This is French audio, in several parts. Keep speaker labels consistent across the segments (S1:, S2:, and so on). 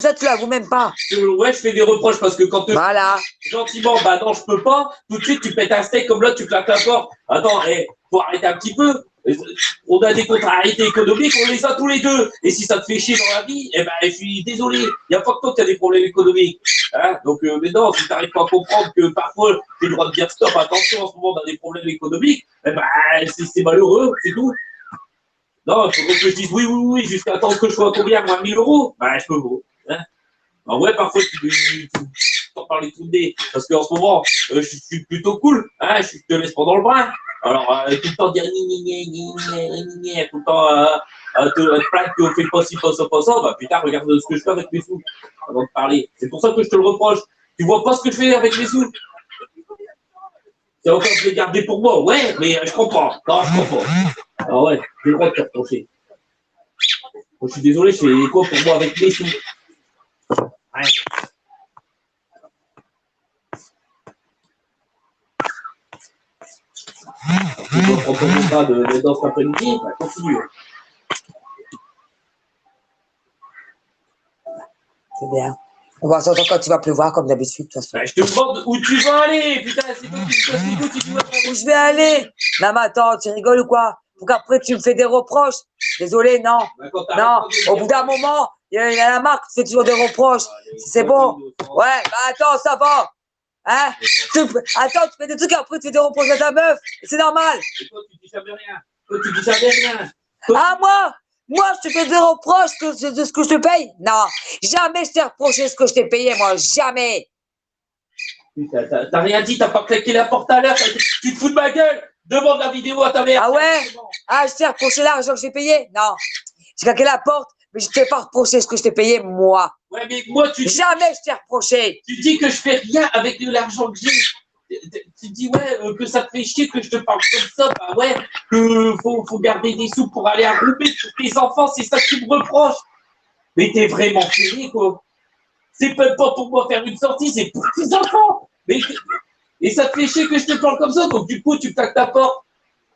S1: Ça, tu l'avoues même pas.
S2: Ouais, je fais des reproches parce que quand tu
S1: Voilà.
S2: gentiment, bah non, je peux pas. Tout de suite, tu pètes un steak comme là, tu claques la porte. Attends, faut arrêter un petit peu. On a des contrariétés économiques, on les a tous les deux. Et si ça te fait chier dans la vie, eh ben, je suis désolé. Il n'y a pas que toi qui as des problèmes économiques. Hein, donc, mais non, si tu n'arrives pas à comprendre que parfois, tu as le droit de dire stop, attention, en ce moment, on a des problèmes économiques, eh ben, c'est malheureux, c'est tout. Non, il faudrait que je dise oui, jusqu'à temps que je sois à combien, moi, 1000 euros. Ben, je peux pas. Hein. Ben ouais, parfois, tu t'en parles tout le nez. Parce qu'en ce moment, je suis plutôt cool. Hein, je te laisse pas dans le bras. Alors, tout le temps dire tout le temps te plaindre qu'on fait pas ci, pas ça. Bah putain, regarde ce que je fais avec mes sous avant de parler. C'est pour ça que je te le reproche. Tu vois pas ce que je fais avec mes sous. C'est encore de les garder pour moi. Ouais, mais je comprends. Non, je comprends. Ah ouais, j'ai le droit de te reprocher. Moi, je suis désolé, je fais quoi pour moi avec mes sous. Ouais. Tu peux proposer ça de dans cet après-midi, bah, continue.
S1: C'est bien. On va s'entendre quand tu vas pleuvoir, comme d'habitude, de toute façon.
S2: Bah, je te demande où tu vas aller, putain, c'est toi qui me casses les couilles, tu dois
S1: Où je vais aller? Non, mais attends, tu rigoles ou quoi? Pour qu'après tu me fais des reproches. Désolé, non. Non, au bout d'un moment, il y a la marque, tu fais toujours des reproches. C'est bon. Ouais, bah attends, ça va. Hein? Attends, tu fais des trucs, après tu fais des reproches à ta meuf. C'est normal.
S2: Et toi, tu dis jamais rien. Toi, tu dis jamais rien.
S1: Ah, moi, je te fais des reproches de ce que je te paye? Non, jamais je t'ai reproché ce que je t'ai payé, moi, jamais.
S2: Putain, t'as rien dit, t'as pas claqué la porte à l'heure, tu te fous de ma gueule. Demande la vidéo à ta mère.
S1: Ah ouais? Ah, je t'ai reproché l'argent que j'ai payé? Non, j'ai claqué la porte, mais je t'ai pas reproché ce que je t'ai payé, moi.
S2: Ouais, mais moi,
S1: jamais je t'ai reproché.
S2: Tu dis que je fais rien avec de l'argent que j'ai. Tu dis, ouais, que ça te fait chier que je te parle comme ça. Bah ouais, que faut garder des sous pour aller à Roubaix pour tes enfants, c'est ça que tu me reproches. Mais t'es vraiment fini, quoi. C'est même pas pour moi faire une sortie, c'est pour tes enfants. Et ça te fait chier que je te parle comme ça, donc du coup, tu claques ta porte.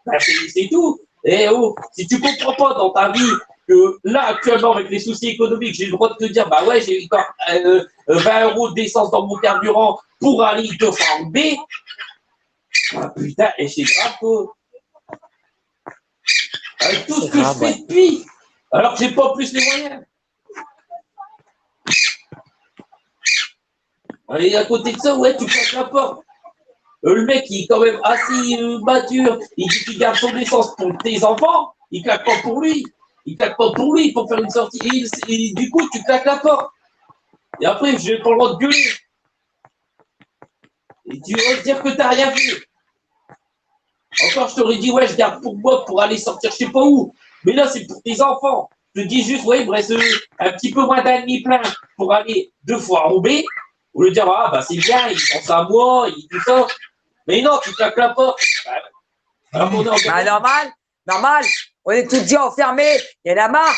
S2: Bah, c'est tout. Et oh, si tu comprends pas dans ta vie que là, actuellement, avec les soucis économiques, j'ai le droit de te dire, bah ouais, j'ai encore 20 euros d'essence dans mon carburant pour aller de fois B. Ah putain, et c'est grave, quoi. Avec tout ce que je fais depuis, alors que j'ai pas plus les moyens. Et à côté de ça, ouais, tu claques la porte. Le mec, il est quand même assez mature. Il dit qu'il garde son essence pour tes enfants. Il claque pas pour lui. Il claque pas pour lui pour faire une sortie. Et du coup, tu claques la porte. Et après, je n'ai pas le droit de gueuler. Et tu vas dire que t'as rien fait. Encore, je t'aurais dit, ouais, je garde pour moi pour aller sortir je sais pas où. Mais là, c'est pour tes enfants. Je te dis juste, ouais, il me reste un petit peu moins d'un demi-plein pour aller 2 fois à Roubaix. Au lieu de dire, ah, bah c'est bien, il pense à moi, il tout ça. Mais non, tu claques la porte.
S1: Bah, normal. On est tous dit enfermés. Il y en a marre.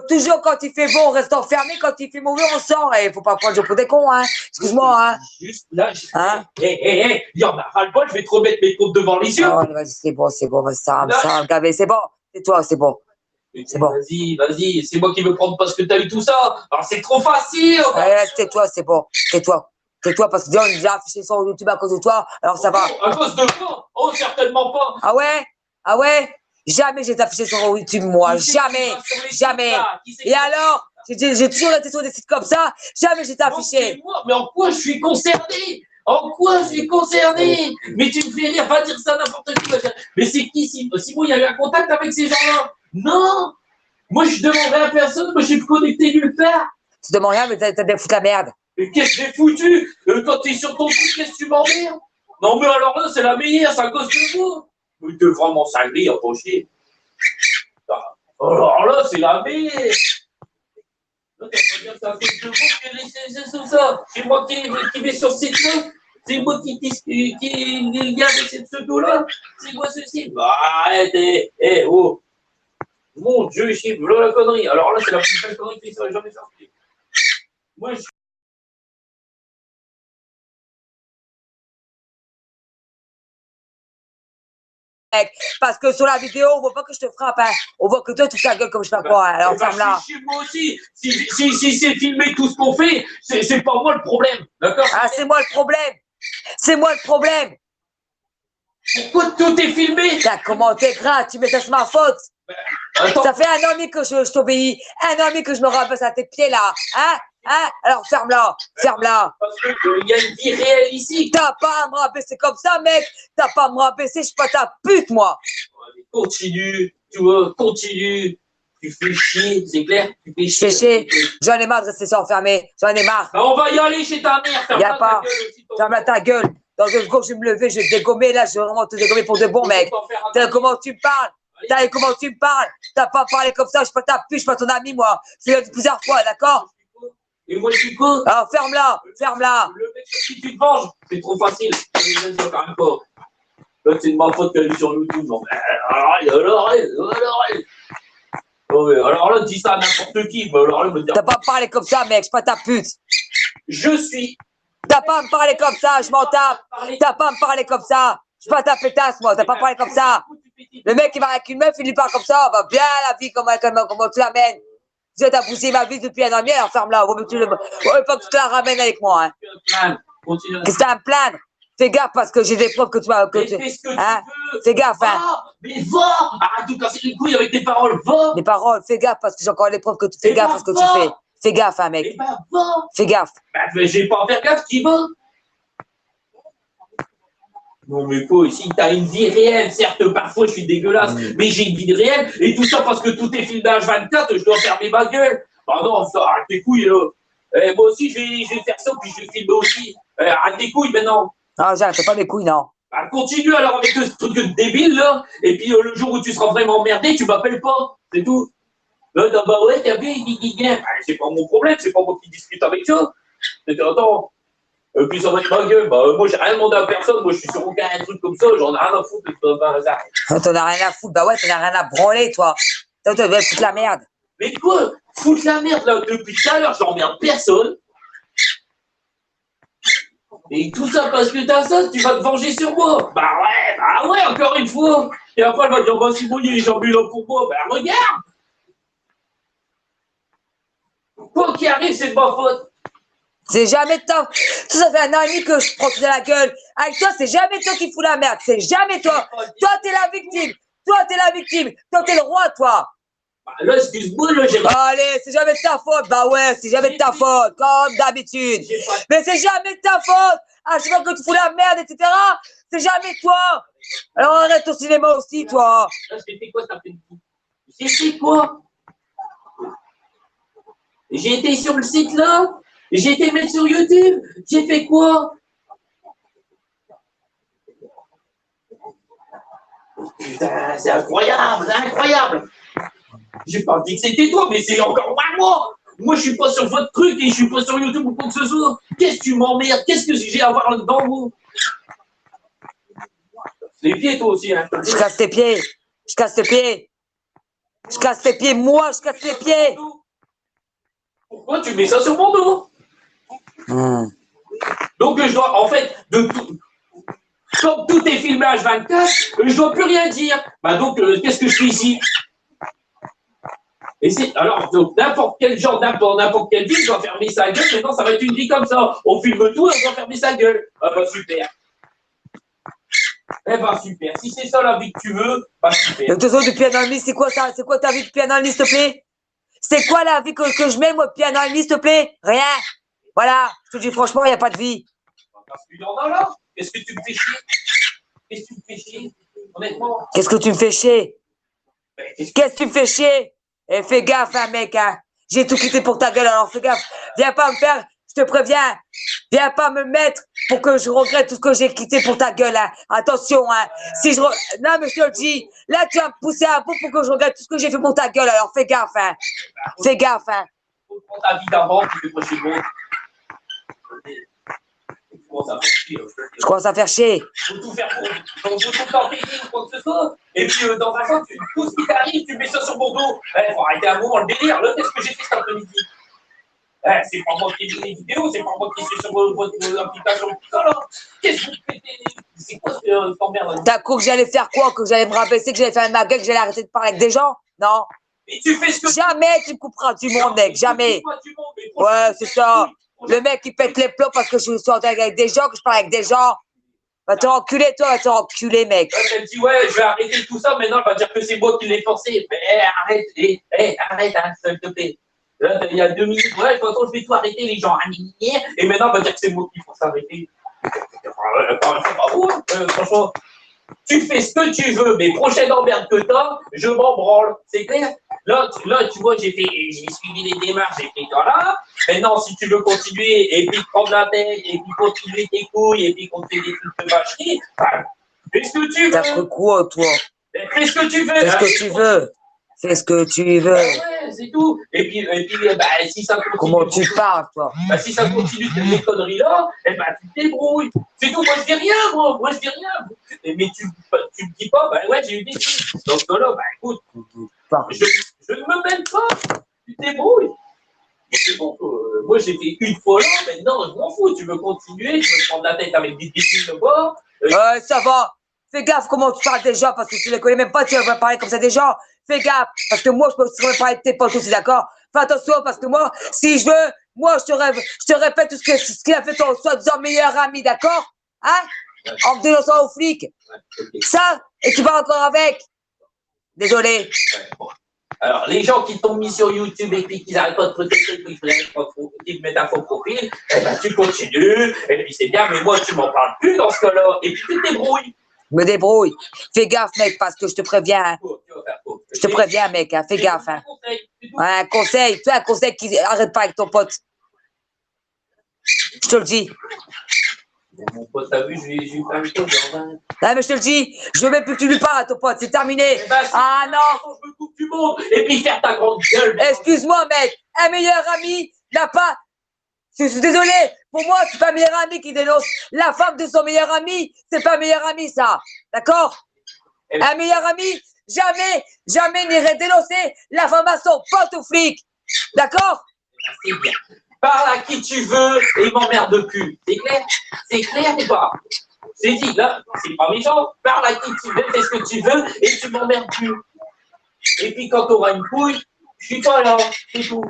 S1: Toujours quand il fait bon, on reste enfermé. Quand il fait mauvais, on sort. Et faut pas prendre le jeu pour des cons, hein. Excuse-moi, hein.
S2: Juste là, il y en a ras-le-bol, je vais te remettre mes comptes devant les yeux.
S1: Oh, vas-y, c'est bon, ça va gaver. C'est bon. C'est toi, c'est bon.
S2: C'est bon. Vas-y, c'est moi qui veux prendre parce que t'as eu tout ça. Alors c'est trop facile.
S1: Tais-toi, c'est bon. Tais-toi parce que déjà, on est déjà affiché sur YouTube à cause de toi. Alors ça va.
S2: À cause de quoi? Oh, certainement pas.
S1: Ah ouais? Jamais j'ai affiché sur YouTube, moi. Jamais. Et alors? J'ai toujours été sur des sites comme ça. Jamais j'ai affiché.
S2: Mais en quoi je suis concerné? Mais tu me fais rire, va dire ça n'importe qui. Mais c'est qui Simon, il y a eu un contact avec ces gens-là? Non. Moi, je demanderai à personne, moi, je suis connecté nulle part.
S1: Tu demandes rien, mais t'as des foutu la merde.
S2: Mais qu'est-ce que j'ai foutu? Quand t'es sur ton truc, qu'est-ce que tu m'emmerdes? Non, mais alors là, c'est la meilleure, c'est à cause de vous. Mais t'es vraiment cinglé, à pas chier. Alors là, c'est la meilleure. Là, t'as pas dire que c'est à cause de vous que ça. C'est moi qui vais sur cette site-là. C'est moi qui regarde cette pseudo-là. C'est quoi ceci? Bah, arrête, oh. Mon Dieu, ici, voilà la connerie. Alors là, c'est la plus belle connerie qui serait jamais sortie. Moi, je
S1: mec. Parce que sur la vidéo, on voit pas que je te frappe, hein. On voit que toi, tu ta gueule comme je sais pas quoi. Hein. Alors, ferme-la.
S2: Moi aussi. Si c'est filmé tout ce qu'on fait, c'est pas moi le problème. D'accord?
S1: Ah, c'est moi le problème. C'est moi le problème.
S2: Pourquoi tout est filmé?
S1: Comment t'es grave, tu mets ça sur ma faute.
S2: Attends.
S1: Ça fait 1 an et demi que je t'obéis. 1 an et demi que je me rabaisse à tes pieds là. Hein? Alors ferme-la. Ferme-la.
S2: Parce qu'il y a une vie réelle ici.
S1: T'as pas à me rabaisser comme ça, mec. T'as pas à me rabaisser, je suis pas ta pute, moi.
S2: Continue, tu vois, continue. Tu fais chier, c'est clair? Tu fais chier.
S1: Je fais chier. J'en ai marre de rester enfermé. J'en ai marre.
S2: Bah, on va y aller chez ta mère.
S1: Y a pas. Ferme ta gueule. Dans 2 secondes, je vais me lever, je vais te dégommer. Là, je vais vraiment te dégommer pour de bon, mec. Comment tu me parles? Comment tu me parles? T'as pas parlé comme ça, je suis pas ta pute, je suis pas ton ami, moi. Je l'ai dit plusieurs fois, d'accord?
S2: Et moi, je suis quoi?
S1: Alors, ferme-la, ferme-la.
S2: Le mec sur qui tu te venges, c'est trop facile. Quand même pas. Là, c'est de ma faute qu'elle est sur YouTube. Alors, alors là, dis ça à n'importe qui. Alors là, me dire.
S1: T'as pas parlé comme ça, mec, je suis pas ta pute.
S2: Je suis.
S1: T'as pas à me parler comme ça, je m'en tape. T'as pas à me parler comme ça. Je suis pas ta pétasse, moi, t'as pas parlé comme ça. Le mec, il va avec une meuf, il lui parle comme ça. Va bien la vie, comment tu l'amènes. Tu as poussé ma vie depuis 1 an et demi, alors ferme-la. Faut pas que tu te la ramènes avec moi. Hein. Qu'est-ce que t'as à me plaindre? Fais gaffe parce que j'ai des preuves que tu vas.
S2: Hein?
S1: Fais gaffe, hein.
S2: Mais va! Arrête de casser les couilles avec tes paroles, va!
S1: Les paroles, fais gaffe parce que j'ai encore les preuves que tu fais gaffe à ce que tu fais. Fais gaffe, hein, mec. Fais gaffe.
S2: Mais j'ai pas à faire gaffe, qui va? Non, mais quoi, si t'as une vie réelle, certes, parfois je suis dégueulasse, mais j'ai une vie réelle, et tout ça parce que tout est filmé H24, je dois fermer ma gueule. Ah non, ça, arrête tes couilles, là. Moi aussi, je vais faire ça, puis je vais filmer aussi. Arrête tes couilles, maintenant.
S1: Non, j'arrête pas mes couilles, non.
S2: Bah, continue alors avec ce truc de débile, là, et puis le jour où tu seras vraiment emmerdé, tu m'appelles pas, c'est tout. Là, bah ouais, t'as vu, c'est pas mon problème, c'est pas moi qui discute avec ça. Attends. Et puis ça va être ma gueule. Bah, moi, j'ai rien demandé à personne. Moi, je suis sur aucun truc comme ça. J'en ai rien à foutre de par hasard.
S1: T'en as rien à foutre. Bah ouais, t'en as rien à branler, toi. Toi, tu vas foutre la merde.
S2: Mais quoi? Foutre la merde, là, depuis tout à l'heure, j'emmerde personne. Et tout ça parce que t'as ça, tu vas te venger sur moi. Bah ouais, encore une fois. Et après, elle va dire, bah, si bon, il est ambulants pour moi. Bah, regarde. Quoi qu'il arrive, c'est de ma faute.
S1: C'est jamais toi. Ça fait 1 an et demi que je prends de la gueule. Avec toi, c'est jamais toi qui fous la merde. C'est jamais toi. Toi, t'es la victime. Toi, t'es la victime. Toi, t'es le roi, toi.
S2: Bah là, excuse-moi, là, j'ai...
S1: Allez, c'est jamais de ta faute. Bah ouais, c'est jamais de ta faute, comme d'habitude. Mais c'est jamais de ta faute. À chaque fois que tu fous la merde, etc., c'est jamais toi. Alors arrête au cinéma aussi, toi.
S2: Là, j'ai fait quoi cet après-midi? J'ai fait quoi? J'ai été sur le site, là. J'ai été mettre sur YouTube. J'ai fait quoi? Putain, c'est incroyable, incroyable. J'ai pas dit que c'était toi, mais c'est encore moins moi. Moi, je suis pas sur votre truc et je suis pas sur YouTube ou quoi que ce soit. Qu'est-ce que tu m'emmerdes? Qu'est-ce que j'ai à voir là-dedans, vous? Les pieds, toi aussi, hein.
S1: Je casse tes pieds. Je casse tes pieds. Je casse tes pieds, moi, je casse tes pieds.
S2: Pourquoi tu mets ça sur mon dos? Donc, je dois, en fait, comme tout est filmé H24, je dois plus rien dire. Bah donc, qu'est-ce que je fais ici? Et c'est, alors, donc, n'importe quel genre, n'importe quelle vie, je dois fermer sa gueule. Maintenant, ça va être une vie comme ça. On filme tout et on doit fermer sa gueule. Ah bah super. Eh bah super. Si c'est ça la vie que tu veux, bah super.
S1: De toute façon, depuis 1 an et demi, c'est quoi ça? C'est quoi ta vie depuis 1 an et demi, s'il te plaît? C'est quoi la vie que je mets, moi, depuis 1 an et demi, s'il te plaît? Rien. Voilà. Je te dis franchement, il n'y a pas de vie.
S2: Parce qu'il y en a là. Qu'est-ce que tu me fais chier? Qu'est-ce que tu me fais chier? Honnêtement.
S1: Qu'est-ce que tu me fais chier? Qu'est-ce que tu me fais chier? Eh, fais gaffe, hein, mec, hein. J'ai tout quitté pour ta gueule, alors fais gaffe. Viens pas me faire, je te préviens. Viens pas me mettre pour que je regrette tout ce que j'ai quitté pour ta gueule, hein. Attention, hein. Non, mais je te le dis, là, tu vas me pousser à bout pour que je regrette tout ce que j'ai fait pour ta gueule, alors fais gaffe, hein. Fais gaffe, hein.
S2: Faut prendre ta vie d'avant, tu fais pas chez moi.
S1: Je commence à faire chier.
S2: Faut tout faire pour. Faut tout t'empêcher ou quoi que ce soit. Et puis, dans un sens, tout ce qui t'arrive, tu mets ça sur mon dos. Faut arrêter un moment le délire. Là, qu'est-ce que j'ai fait cet après-midi? C'est pas moi qui ai mis les vidéos, c'est pas moi qui suis sur votre application. Qu'est-ce que vous faites? C'est quoi ce t'emmerde?
S1: T'as cru que j'allais faire quoi? Que j'allais me rabaisser, que j'allais faire ma gueule, que j'allais arrêter de parler avec des gens? Non.
S2: Mais tu fais ce que
S1: jamais tu me couperas du monde, mec, jamais. Ouais, c'est ça. Le mec, il pète les plombs parce que je suis avec des gens, que je parle avec des gens. Va te enculer, toi, va te enculer, mec.
S2: Elle me dit, ouais, je vais arrêter tout ça, maintenant, elle va dire que c'est moi qui l'ai forcé. Mais arrête, arrête, hein, s'il te plaît. Là, il y a 2 minutes, ouais, de toute façon, je vais tout arrêter, les gens. Et maintenant, elle va dire que c'est moi qui faut s'arrêter. Bravo, franchement. Tu fais ce que tu veux, mais prochaine emmerde que t'as, je m'en branle. C'est clair? Là, tu vois, j'ai suivi les démarches, j'ai fait là. Maintenant, si tu veux continuer, et puis prendre la tête, et puis continuer tes couilles, et puis continuer des trucs de vacherie, fais ce que tu veux.
S1: T'as fait quoi, toi?
S2: Fais ce que tu veux.
S1: Fais ce que tu veux. Fais ce que tu veux.
S2: Ouais, c'est tout. Et puis si ça continue.
S1: Comment tu parles, toi?
S2: Si ça continue ces conneries-là, tu te débrouilles. C'est tout, moi je dis rien, moi je dis rien. Mais tu me dis pas, ouais, j'ai eu des trucs. Donc là, écoute, je ne me mêle pas. Tu te débrouilles. C'est bon, moi j'ai fait une fois là, maintenant je m'en fous. Tu veux continuer, tu veux prendre la tête avec des défis de bord.
S1: Ça va. Fais gaffe comment tu parles des gens, parce que tu les connais même pas, tu vas parler comme ça des gens. Fais gaffe, parce que moi, je peux aussi parler de tes potes aussi, d'accord? Fais attention, parce que moi, si je veux, moi, je te répète tout ce qu'il a fait ton soi-disant meilleur ami, d'accord? Hein? En me dénonçant aux flics. Ça, et tu vas encore avec. Désolé.
S2: Alors, les gens qui t'ont mis sur YouTube et puis qui n'arrêtent pas de protester, qui mettent un faux profil, tu continues, et puis c'est bien, mais moi, tu m'en parles plus dans ce cas-là, et puis tu te débrouilles.
S1: Je me débrouille. Fais gaffe, mec, parce que je te préviens. Hein. Je te préviens, mec, hein. Fais gaffe. Hein. Un conseil, tu as un conseil qui arrête pas avec ton pote. Je te le dis.
S2: Mon pote, t'as vu, j'ai eu plein de choses.
S1: Non, mais je te le dis, je veux même plus que tu lui parles à ton pote, c'est terminé. Ah non.
S2: Je me coupe du monde, et puis faire ta grande gueule.
S1: Excuse-moi, mec, un meilleur ami n'a pas. Je suis désolé, pour moi, c'est pas un meilleur ami qui dénonce la femme de son meilleur ami. C'est pas un meilleur ami, ça. D'accord? Un meilleur ami, jamais n'irait dénoncer la femme à son pote ou flic. D'accord?
S2: C'est bien. Parle à qui tu veux et m'emmerde plus. C'est clair? C'est clair ou pas? C'est dit, là, c'est pas méchant. Parle à qui tu veux, fais ce que tu veux et tu m'emmerdes plus. Et puis quand tu auras une couille, je suis pas là, c'est tout.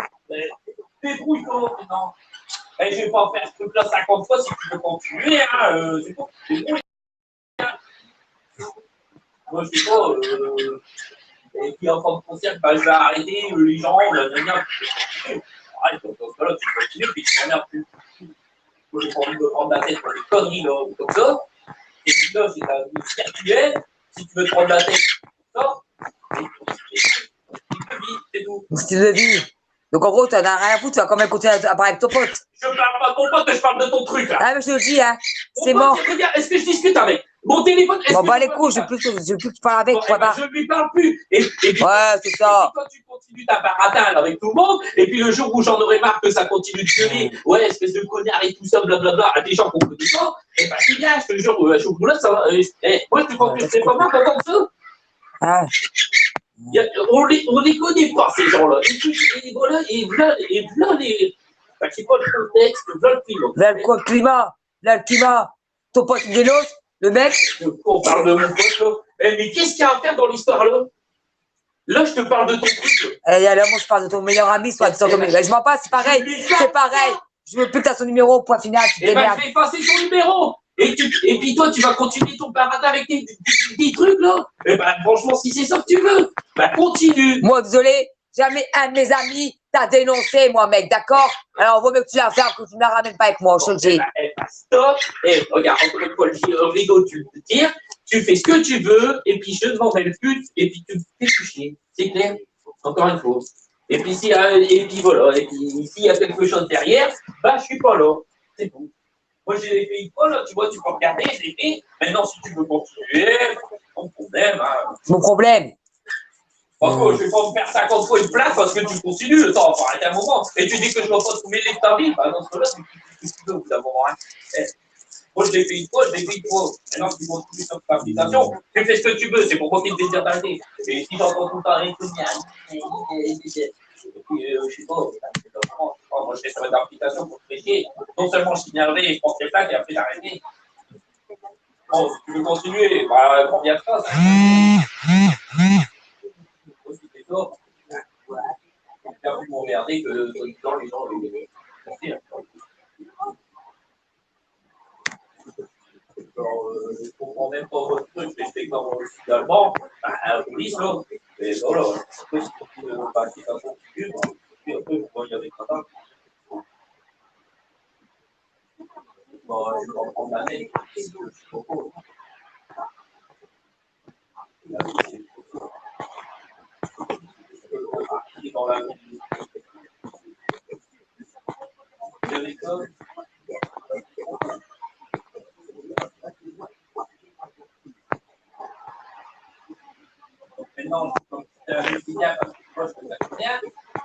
S2: Débrouille-toi, non. Et je vais pas faire ce truc-là 50 fois si tu veux continuer, hein, c'est tout. Débrouille. Moi, je sais pas, et puis en fin de concert, je vais arrêter les gens, arrête, dans ce cas-là, tu continues, puis tu m'emmerdes plus. Moi, j'ai pas envie de me prendre la tête pour des conneries, là, ou comme ça. Et puis là, c'est ta vie virtuelle, si tu veux te prendre la tête, ça, c'est tout.
S1: Style de vie. Donc en gros, tu n'en as rien à foutre, tu vas quand même continuer à parler avec ton pote.
S2: Je parle pas de ton pote, je parle de ton truc là.
S1: Ah, mais je te le dis, hein. C'est mort.
S2: Regarde, est-ce que je discute avec mon téléphone?
S1: Bon, bah les coups, je veux plus que tu parles avec.
S2: Je ne lui parle plus. Et puis,
S1: ouais, c'est ça.
S2: Quand tu continues ta baratale avec tout le monde, et puis le jour où j'en aurai marre que ça continue de gueuler, ouais, espèce de connard et tout ça, blablabla, à des gens qu'on connaît pas, et bah c'est bien, je te jure, là, ça va. Moi, tu penses que c'est pas mal d'entendre ça?
S1: Ah.
S2: On les connaît pas, ces gens-là. Et voilà, les. C'est pas le contexte, voilà le climat.
S1: Là, quoi, le climat? Là, le climat. Ton pote, il dénonce, le mec?
S2: On parle de mon pote, là. Mais qu'est-ce qu'il y a à faire dans l'histoire, là? Là, je te parle de ton truc.
S1: Et là, moi, je parle de ton meilleur ami, soit de ton meilleur. Je m'en passe, c'est pareil. C'est pareil. Je veux plus que tu as son numéro, point final. Tu
S2: je vais effacer son numéro. Et puis toi, tu vas continuer ton paradis avec des trucs, là. Et franchement, si c'est ça que tu veux, continue.
S1: Moi, désolé, jamais un de mes amis t'a dénoncé, moi, mec, d'accord? Alors, vaut mieux que tu la fermes, que tu ne la ramènes pas avec moi, je te le dis.
S2: Stop. Et regarde, encore une fois, le rideau, tu le tires, tu fais ce que tu veux, et puis je ne m'en mêle plus, et puis tu me fais toucher. C'est clair? Encore une fois. Et puis, et puis voilà, et puis s'il y a quelque chose derrière, je suis pas là. C'est tout. Moi, j'ai fait une fois, là, tu vois, tu peux regarder, j'ai fait. Maintenant, si tu veux continuer, ton problème.
S1: Mon problème.
S2: Franchement, je vais pas me faire 50 fois une place parce que tu continues. Attends, faut arrêter un moment. Et tu dis que je dois pas trouver les ta vie. Dans ce cas-là, tu veux, vous d'abord. Moi, je l'ai fait une fois, Maintenant, tu continues sur ta application. Tu fais ce que tu veux. C'est pour moi qui te dire d'arrêter. Et si j'entends tout arrêter, Et puis, je sais pas, moi je fais sur une application pour te pécher. Non seulement je suis énervé et je pense les plaques et après j'arrête. Bon, si tu veux continuer, bah, combien de fois ça aussi, c'est tort. C'est un peu m'emmerder que dans les gens je comprends même pas votre truc, mais je fais comme finalement, la police, là, et voilà, après, si tu ne pas quitter un bon puis après, vous voyez avec la dame. Bon, je vais en prendre la tête, je suis beaucoup. Dans la vie de l'école. Maintenant, comme tu as vu bien, parce que moi, je te connais bien,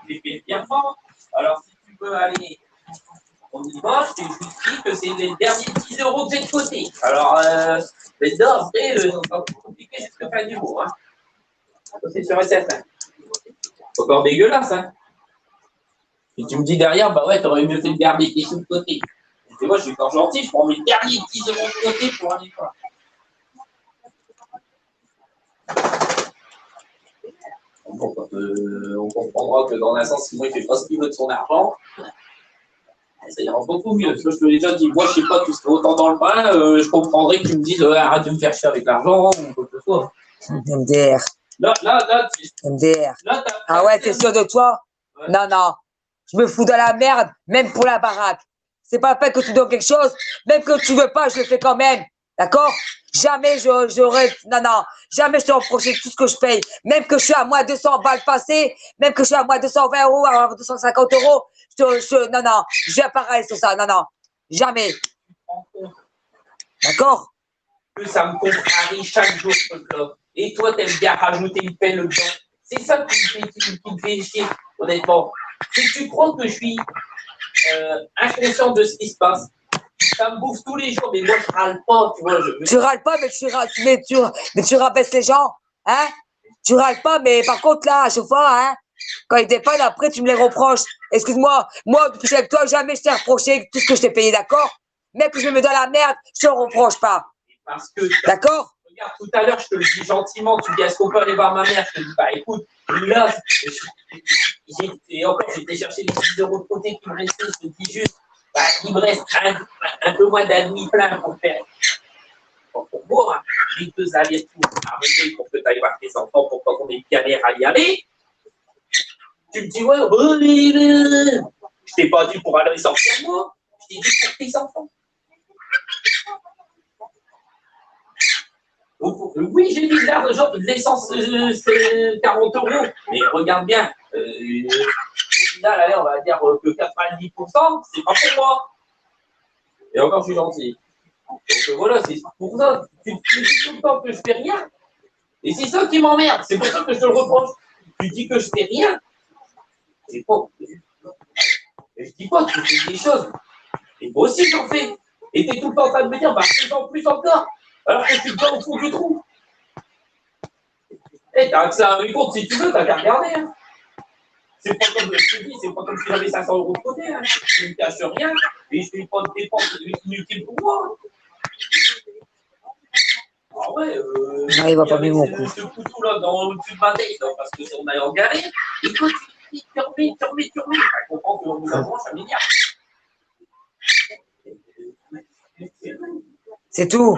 S2: j'ai fait bien fort. Alors, si tu veux aller au dimanche, je t'explique que c'est les derniers 10 € que j'ai de côté. Alors, mais non, c'est compliqué jusqu'à fin du mois. Hein. C'est sur certain. C'est encore dégueulasse, hein. Et tu me dis derrière, bah ouais, t'aurais mieux fait de garder tes sous de côté. Et moi, je suis encore gentil, je prends mes derniers 10 € de côté pour aller voir. Bon, quand, on comprendra que dans un sens, si moi, il ne fait pas ce qu'il veut de son argent, ça ira beaucoup mieux. Parce que je te l'ai déjà dit, moi, je ne sais pas, tu serais autant dans le pain, je comprendrais que tu me dises, arrête de me faire chier avec l'argent, ou quoi que ce soit.
S1: MDR.
S2: Là,
S1: MDR.
S2: Là,
S1: ah ouais, t'es sûr de toi? Ouais. Non, non. Je me fous dans la merde, même pour la baraque. C'est pas la peine que tu donnes quelque chose, même que tu veux pas, je le fais quand même. D'accord? Jamais j'aurais, non, non, jamais je te reprocherai tout ce que je paye. Même que je suis à moins 200 balles passées, même que je suis à moins 220 €, à 250 €, non, non, je vais pareil sur ça, non, non, jamais. D'accord?
S2: Que ça me contrarie chaque jour, ce truc-là. Et toi, t'aimes bien rajouter une peine dedans. C'est ça qui me fait chier, honnêtement. Si tu crois que je suis inconscient de ce qui se passe, ça me bouffe tous les jours, mais moi je râle pas, tu vois.
S1: Tu râles pas, mais tu rabaisses les gens, hein? Tu râles pas, mais par contre là, à chaque fois, hein, quand ils dépannent, après tu me les reproches. Excuse-moi, moi, depuis avec toi, jamais je t'ai reproché tout ce que je t'ai payé, d'accord? Même que je me mets dans la merde, je te reproche pas.
S2: Parce que
S1: d'accord?
S2: Regarde, tout à l'heure, je te le dis gentiment, tu dis est-ce qu'on peut aller voir ma mère? Je te dis, bah écoute, là, j'étais chercher les 10 € de côté qui me restaient, je te dis juste, bah, il me reste un peu moins d'un demi-plein pour faire. Pour moi, les 2 allers-retours arrêtés pour que tu ailles voir tes enfants, pour quand on est galère à y aller. Tu me dis, ouais, je t'ai pas dit pour aller sortir moi, je t'ai dit pour tes enfants. Oui, j'ai dit l'argent, l'essence, c'est 40 €, mais regarde bien, au final, allez, on va dire que 90%, c'est pas pour moi. Et encore, je suis gentil. Donc voilà, c'est pour ça, tu dis tout le temps que je fais rien. Et c'est ça qui m'emmerde, c'est pour ça que je te le reproche. Tu dis que je fais rien. C'est pas. Je dis pas que tu fais des choses. Et moi aussi, j'en fais. Et tu es tout le temps en train de me dire, bah, fais-en plus encore. Alors que tu te vas au fond du trou. Eh, t'as accès à un compte si tu veux, t'as qu'à regarder. Hein. C'est pas comme je te dis, c'est pas comme si j'avais 500 € de côté. Hein. Je ne cache rien et je fais pas de dépenses inutiles pour moi. Ah ouais,
S1: il va pas mieux mon coup.
S2: Ce couteau-là au-dessus de ma tête, parce qu'on est en galère. Et toi, tu remets. Tu comprends que nous avons ça m'énerve.
S1: C'est tout.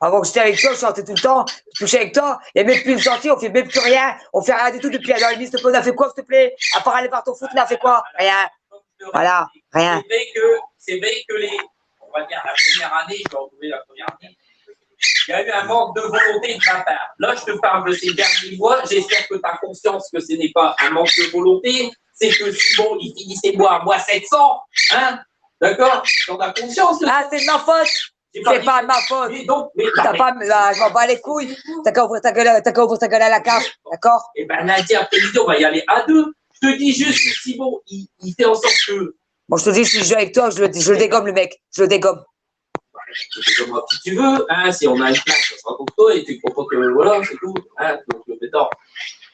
S1: Avant que j'étais avec toi, je sortais tout le temps, je couchais avec toi, il n'y a même plus une sortie, on fait même plus rien, on fait rien du tout depuis la nuit, on a fait quoi, s'il te plaît? À part aller voir ton foot, on a fait quoi? Rien. Voilà, rien.
S2: C'est vrai que on va dire la première année, je vais retrouver la première année, il y a eu un manque de volonté de ma part. Là, je te parle de ces derniers mois, j'espère que tu as conscience que ce n'est pas un manque de volonté, c'est que Simon, il finissait moi 700, hein? D'accord? T'en as conscience?
S1: Ah, c'est de ma faute! C'est pas de ma faute. T'as pas, là, je m'en bats les couilles. T'as qu'à ouvrir ta gueule à la cave. D'accord?
S2: Eh ben, lundi après-midi, on va y aller à 2. Je te dis juste que Simon, il fait en sorte que.
S1: Bon, je te dis, si je joue avec toi, je le dégomme, le mec. Je le dégomme.
S2: Je dégomme si tu veux. Hein, si on a une place, ça sera pour toi et tu comprends que voilà, c'est tout. Hein, donc, le pétard.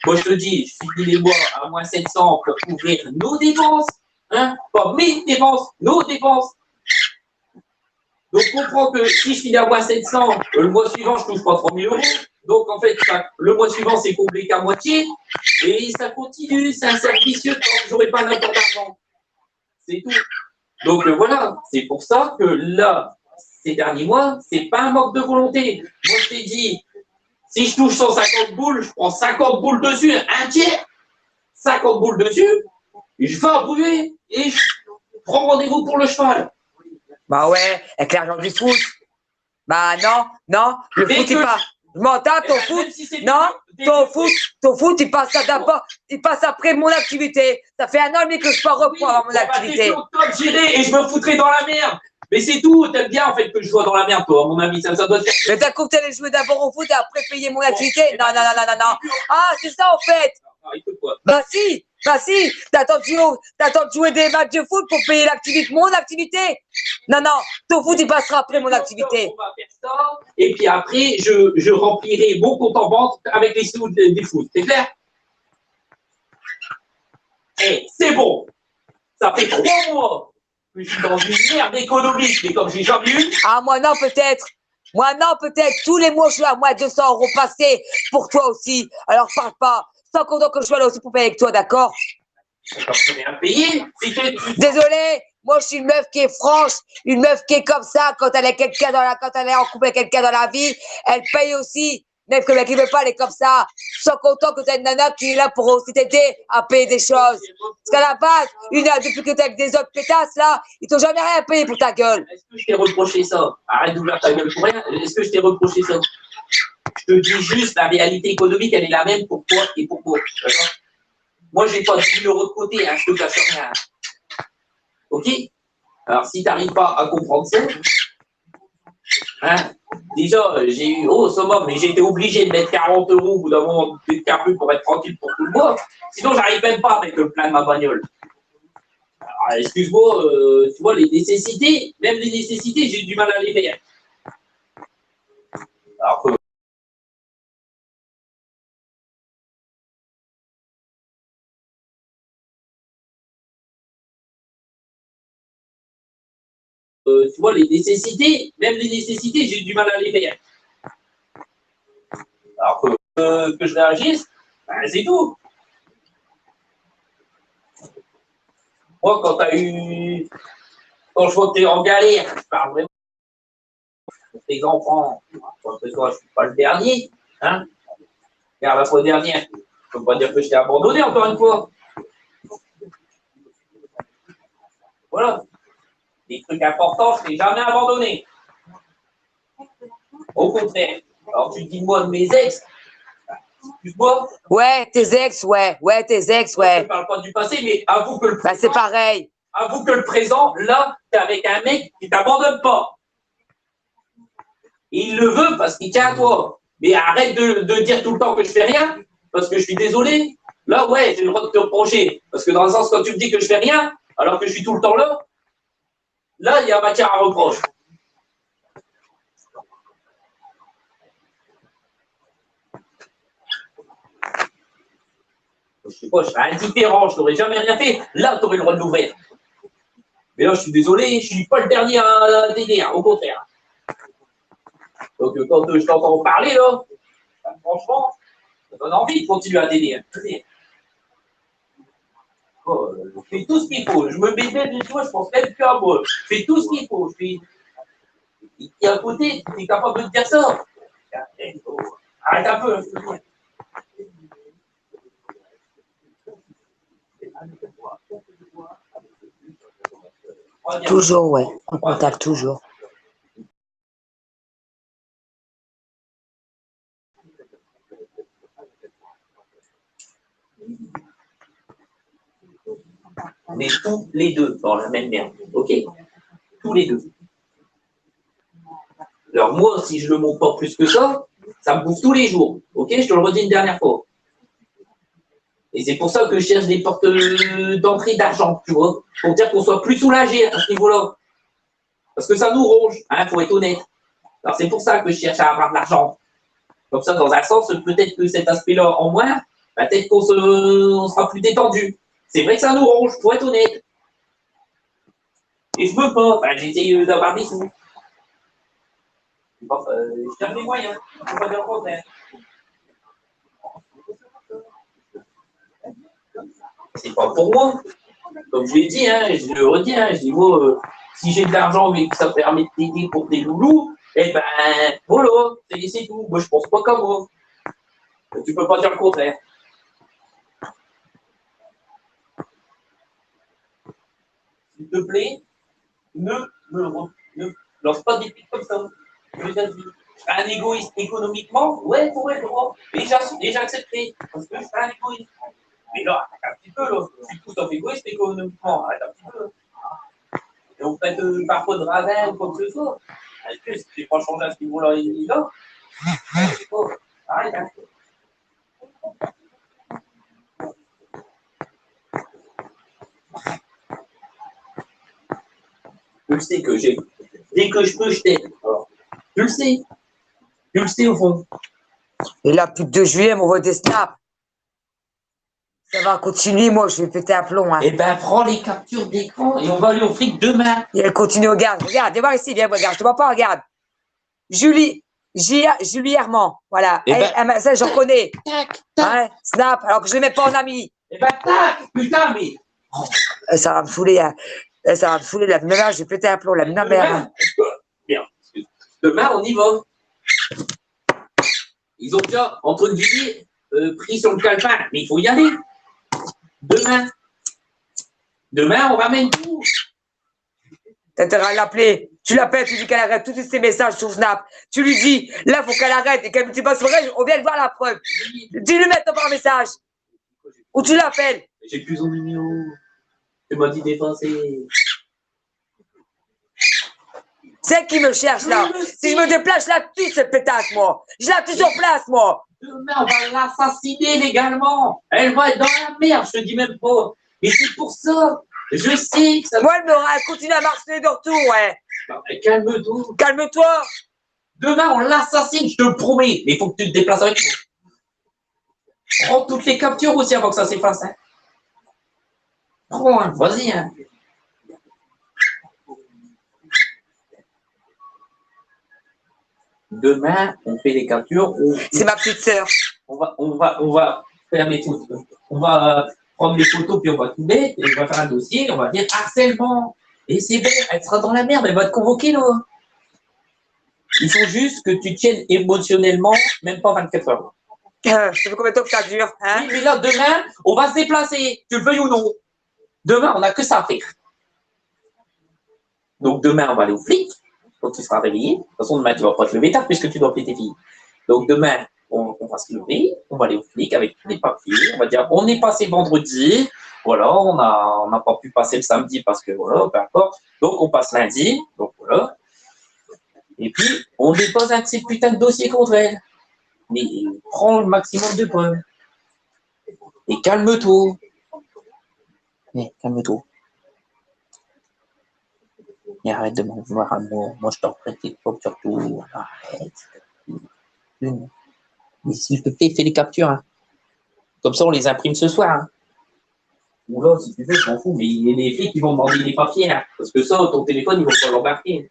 S2: moi je te dis, je finis les mois à moins 700 pour couvrir nos dépenses, hein, pas mes dépenses, nos dépenses. Donc, comprends que si je finis à moins 700, le mois suivant, je touche pas 3 000 euros. Donc, en fait, le mois suivant, c'est comblé qu'à moitié. Et ça continue, c'est un cercle vicieux tant que j'aurai pas n'importe d'argent. C'est tout. Donc, voilà. C'est pour ça que là, ces derniers mois, c'est pas un manque de volonté. Moi, je t'ai dit, si je touche 150 boules, je prends 50 boules dessus, un tiers, 50 boules dessus, et je vais en bouger et je prends rendez-vous pour le cheval.
S1: Bah ouais, avec l'argent du foot. Bah non, le foot, il passe. Je m'en tape, ton foot. Non, ton foot, il passe d'abord, il passe après mon activité. Ça fait 1 an et demi que je peux reprendre mon activité.
S2: J'irai et je me foutrai dans la merde. Mais c'est tout, t'aimes bien en fait que je sois dans la merde, toi, à mon avis, ça doit te faire.
S1: Mais t'as cru que t'allais jouer d'abord au foot et après payer mon activité? Non. Ah, c'est ça en fait. Bah si, t'attends de jouer des matchs de foot pour payer l'activité, mon activité. Non, ton foot, il passera après mon activité.
S2: On va faire ça, et puis après, je remplirai mon compte en banque avec les sous des foot, c'est clair? Eh, c'est bon. Ça fait 3 mois que je suis dans une merde économique, mais comme j'ai jamais eu.
S1: Ah, moi non, peut-être. Tous les mois, je suis à moins 200 € passés pour toi aussi. Alors, parle pas. Sans compter que je sois là aussi pour payer avec toi, d'accord?
S2: Je vais rien payer.
S1: Désolé, moi, je suis une meuf qui est franche, une meuf qui est comme ça. Quand elle est en couple avec quelqu'un dans la vie, elle paye aussi. Même que le mec, il veut pas, elle est comme ça. Sans compter que t'as une nana qui est là pour aussi t'aider à payer des choses. Parce qu'à la base, depuis que t'es avec des autres pétasses, là, ils t'ont jamais rien payé pour ta gueule.
S2: Est-ce que je t'ai reproché ça? Arrête d'ouvrir ta gueule pour rien. Est-ce que je t'ai reproché ça? Je te dis juste, la réalité économique, elle est la même pour toi et pour moi. Moi, j'ai pas 10 000 € de côté, hein, je te cache rien. Ok? Alors, si tu n'arrives pas à comprendre ça, hein, déjà, j'ai eu, summum, mais j'ai été obligé de mettre 40 € au bout d'un moment de carbu pour être tranquille pour tout le mois. Sinon, j'arrive même pas à mettre le plein de ma bagnole. Alors, excuse-moi, tu vois, les nécessités, même les nécessités, j'ai du mal à les faire. Alors que tu vois, les nécessités, même les nécessités, j'ai du mal à les faire. Alors que je réagisse, ben, c'est tout. Moi, quand je vois que tu es en galère, je parle vraiment pour tes enfants, parce que toi, je ne suis pas le dernier, hein. Regarde, la fois dernière, je ne peux pas dire que je t'ai abandonné, encore une fois. Voilà. Des trucs importants, je ne t'ai jamais abandonné. Au contraire. Alors, tu dis moi de mes ex, excuse-moi.
S1: Ouais, tes ex, ouais.
S2: Je ne parle pas du passé, mais avoue que le présent.
S1: Bah, c'est pareil.
S2: Avoue que le présent, là, tu es avec un mec qui ne t'abandonne pas. Et il le veut parce qu'il tient à toi. Mais arrête de dire tout le temps que je fais rien, parce que je suis désolé. Là, ouais, j'ai le droit de te reprocher. Parce que dans le sens, quand tu me dis que je fais rien, alors que je suis tout le temps là, là, il y a matière à reproche. Je sais pas, je serais indifférent, je t'aurais jamais rien fait. Là, tu aurais le droit de l'ouvrir. Mais là, je suis désolé, je suis pas le dernier à t'aider, hein, au contraire. Donc, quand je t'entends parler, là, franchement, ça donne envie de continuer à t'aider. Oh, je fais tout ce qu'il faut. Je me mets même, tu vois, je pense même plus à moi. Je fais tout ce qu'il faut. Et à côté, tu es capable de te dire ça. Arrête un peu.
S1: Toujours, ouais. On contacte toujours.
S2: On est tous les deux dans la même merde, ok? Tous les deux. Alors moi, si je ne le montre pas plus que ça me bouffe tous les jours, ok? Je te le redis une dernière fois. Et c'est pour ça que je cherche des portes d'entrée d'argent, tu vois, pour dire qu'on soit plus soulagé à ce niveau-là. Parce que ça nous ronge, hein, faut être honnête. Alors c'est pour ça que je cherche à avoir de l'argent. Comme ça, dans un sens, peut-être que cet aspect-là en moins, peut-être on sera plus détendu. C'est vrai que ça nous ronge, pour être honnête. Et je veux pas, enfin, j'essaye d'avoir des sous. Je cherche les moyens, je peux pas dire le contraire. C'est pas pour moi. Comme je l'ai dit, hein, je le redis, hein, je dis, moi, si j'ai de l'argent mais que ça me permet de t'aider pour des loulous, eh ben, voilà, c'est tout. Moi, je pense pas comme moi. Tu peux pas dire le contraire. S'il te plaît, ne lance pas des pics comme ça. Je t'ai dit. Un égoïste économiquement, ouais, pourrait le droit. Déjà accepté. Parce que je suis un égoïste. Mais là, un petit peu, là. Je suis tout à fait égoïste économiquement. Arrête un petit peu. Et on fait parfois de radin ou quoi que ce soit. Est-ce que si tu n'es pas changé à ce niveau-là, là, arrête un peu. Je sais que j'ai. Dès que je peux, je t'aide. Je le sais. Je le sais au fond.
S1: Et là, plus de 2 juillet, on voit des snaps. Ça va continuer, moi, je vais péter un plomb. Hein.
S2: Eh ben, prends les captures d'écran et on va aller au fric demain.
S1: Et elle continue, regarde, viens voir ici, viens, regarde, je te vois pas, regarde. Julie Herman, voilà.
S2: Eh ben,
S1: ça, j'en connais.
S2: Tac,
S1: Hein, Snap, alors que je ne les mets pas en ami.
S2: Eh ben, tac, putain, mais.
S1: Ça va me saouler, hein. Ça va me saouler, la mère, je vais péter un plomb, la mère.
S2: Bien, demain, on y va. Ils ont déjà, entre guillemets, pris sur le calepin, mais il faut y aller. Demain, on ramène tout.
S1: T'as intérêt à l'appeler. Tu l'appelles, tu dis qu'elle arrête tous ces messages sur Snap. Tu lui dis, là, il faut qu'elle arrête et qu'elle ne dit pas sur elle, on vient de voir la preuve. Dis-lui maintenant par message. Ou tu l'appelles.
S2: J'ai plus son numéro. Tu m'as dit dépenser.
S1: C'est qui me cherche là. Si je me déplace, je la tue cette pétasse, moi. Je la tue sur place, moi.
S2: Demain, on va l'assassiner légalement. Elle va être dans la merde, je te dis même pas. Mais c'est pour ça. Je sais que ça.
S1: Moi, elle continue à marcher de retour, ouais.
S2: Calme-toi.
S1: Calme-toi.
S2: Demain, on l'assassine, je te promets. Mais il faut que tu te déplaces avec moi. Prends toutes les captures aussi avant que ça s'efface. Hein. Prends, hein. Vas-y. Hein. Demain, on fait les captures.
S1: C'est ma petite sœur.
S2: On va faire les photos. On va prendre les photos, puis on va tout mettre, et on va faire un dossier, on va dire harcèlement. Et c'est bon, elle sera dans la merde, elle va te convoquer, là. Il faut juste que tu tiennes émotionnellement, même pas 24 heures.
S1: Ça fait combien de temps que ça dure, hein?
S2: Oui, mais là, demain, on va se déplacer, tu le veuilles ou non. Demain, on n'a que ça à faire. Donc, demain, on va aller au flic, quand tu seras réveillé. De toute façon, demain, tu ne vas pas te lever tard, puisque tu dois appeler tes filles. Donc, demain, on va se lever, on va aller au flic avec tous les papiers, on va dire, on est passé vendredi, voilà, on n'a pas pu passer le samedi parce que, voilà, peu importe. Donc, on passe lundi, donc voilà. Et puis, on dépose un de ces putains de dossiers contre elle. Mais prends le maximum de preuves. Et calme-toi. Mais calme-toi. Et arrête de m'en vouloir à moi. Moi, je t'en prête tes preuves surtout. Arrête. Mais s'il te plaît, fais les captures. Hein. Comme ça, on les imprime ce soir. Hein. Ou là, si tu veux, je m'en fous. Mais il y a des filles qui vont demander les papiers. Hein. Parce que ça, ton téléphone, ils vont pas l'embarquer.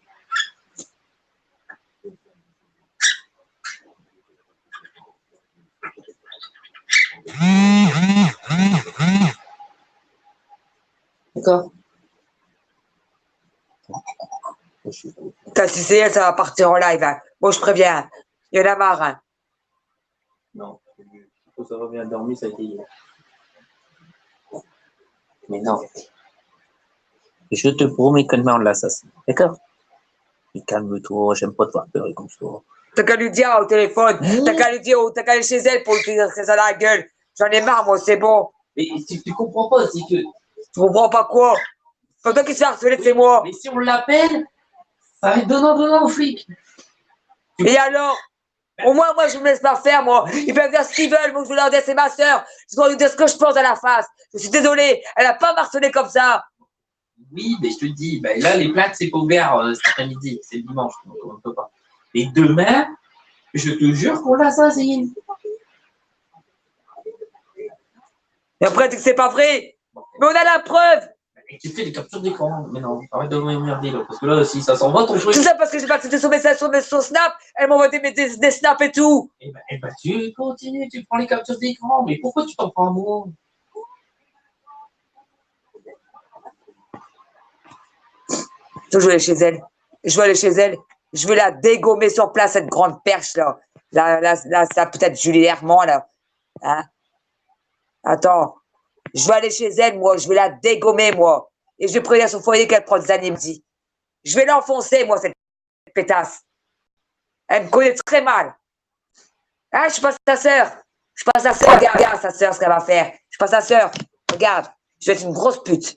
S2: D'accord.
S1: Si c'est elle, ça va partir en live. Hein. Bon, je préviens. Il y en a marre. Hein.
S2: Non. Quand ça revient dormir, ça a été hier. Mais non. Je te promets que demain on l'assassine. D'accord? Mais calme-toi, j'aime pas te voir pleurer comme ça.
S1: T'as qu'à lui dire au téléphone. T'as qu'à lui dire, t'as qu'à aller chez elle pour lui dire ça dans la gueule. J'en ai marre, moi, c'est bon.
S2: Mais si tu comprends pas, c'est que.
S1: Tu comprends pas quoi? C'est toi qui se fait harceler, c'est moi.
S2: Mais si on l'appelle, ça va être donnant aux flics.
S1: Et alors? Au moins, moi, je me laisse pas faire, moi. Ils peuvent dire ce qu'ils veulent, moi, je veux leur dire, c'est ma sœur. Je dois lui dire ce que je pense à la face. Je suis désolé, elle a pas harcelé comme ça.
S2: Oui, mais je te dis, ben là, les plaques, c'est pas ouvert cet après-midi, c'est dimanche, donc on ne peut pas. Et demain, je te jure qu'on l'assassine.
S1: Et après, c'est pas vrai. Mais on a la preuve.
S2: Et tu fais des captures d'écran. Mais non, arrête de m'emmerder là. Parce que là, si ça s'envoie ton truc.
S1: Tout ça parce que j'ai pas accepté son message sur son Snap. Elle m'envoie des snaps et tout.
S2: Eh ben, tu continues, tu prends les captures d'écran. Mais pourquoi tu t'en prends à moi?
S1: Je vais aller chez elle. Je vais aller chez elle. Je vais la dégommer sur place, cette grande perche là. Là, ça peut-être Julie Herman là. Hein? Attends. Je vais aller chez elle, moi. Je vais la dégommer, moi. Et je vais prévenir son foyer qu'elle prend des animes. Je vais l'enfoncer, moi, cette pétasse. Elle me connaît très mal. Hein, je suis pas sa sœur. Je suis pas sa sœur. Regarde sa sœur, ce qu'elle va faire. Je suis pas sa sœur. Regarde. Je vais être une grosse pute.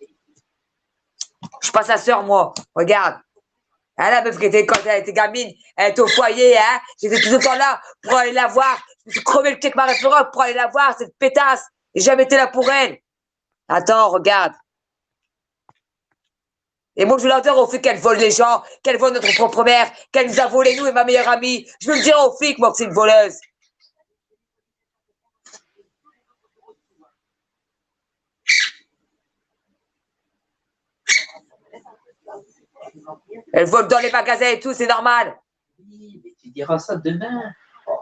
S1: Je suis pas sa sœur, moi. Regarde. Hein, la meuf qui était, quand elle était gamine, elle était au foyer, hein. J'étais tout le temps là pour aller la voir. Je me suis crevé le cul avec ma référence pour aller la voir, cette pétasse. J'ai jamais été là pour elle. Attends, regarde. Et moi, je vais leur dire aux flics qu'elle vole les gens, qu'elle vole notre propre mère, qu'elle nous a volé, nous et ma meilleure amie. Je veux le dire aux flics, moi, que c'est une voleuse. Elle vole dans les magasins et tout, c'est normal.
S2: Oui, mais tu diras ça demain. Oh.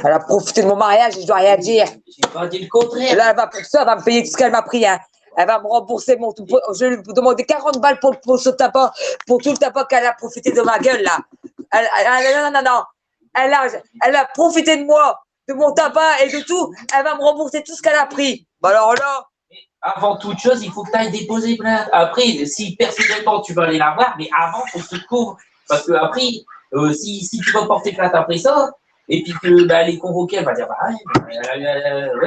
S1: Elle a profité de mon mariage et je dois rien dire.
S2: J'ai pas dit le contraire.
S1: Là, elle va me payer tout ce qu'elle m'a pris. Hein. Elle va me rembourser mon tout. Je vais lui demander 40 balles pour ce tabac, pour tout le tabac qu'elle a profité de ma gueule, là. Non. Elle a profité de moi, de mon tabac et de tout. Elle va me rembourser tout ce qu'elle a pris. Bah alors là.
S2: Avant toute chose, il faut que tu ailles déposer plainte. Après, si personnellement tu vas aller la voir, mais avant, il faut que tu te couvres. Parce que après, si tu vas porter plainte après ça, et puis que elle est convoquée, elle va dire ouais.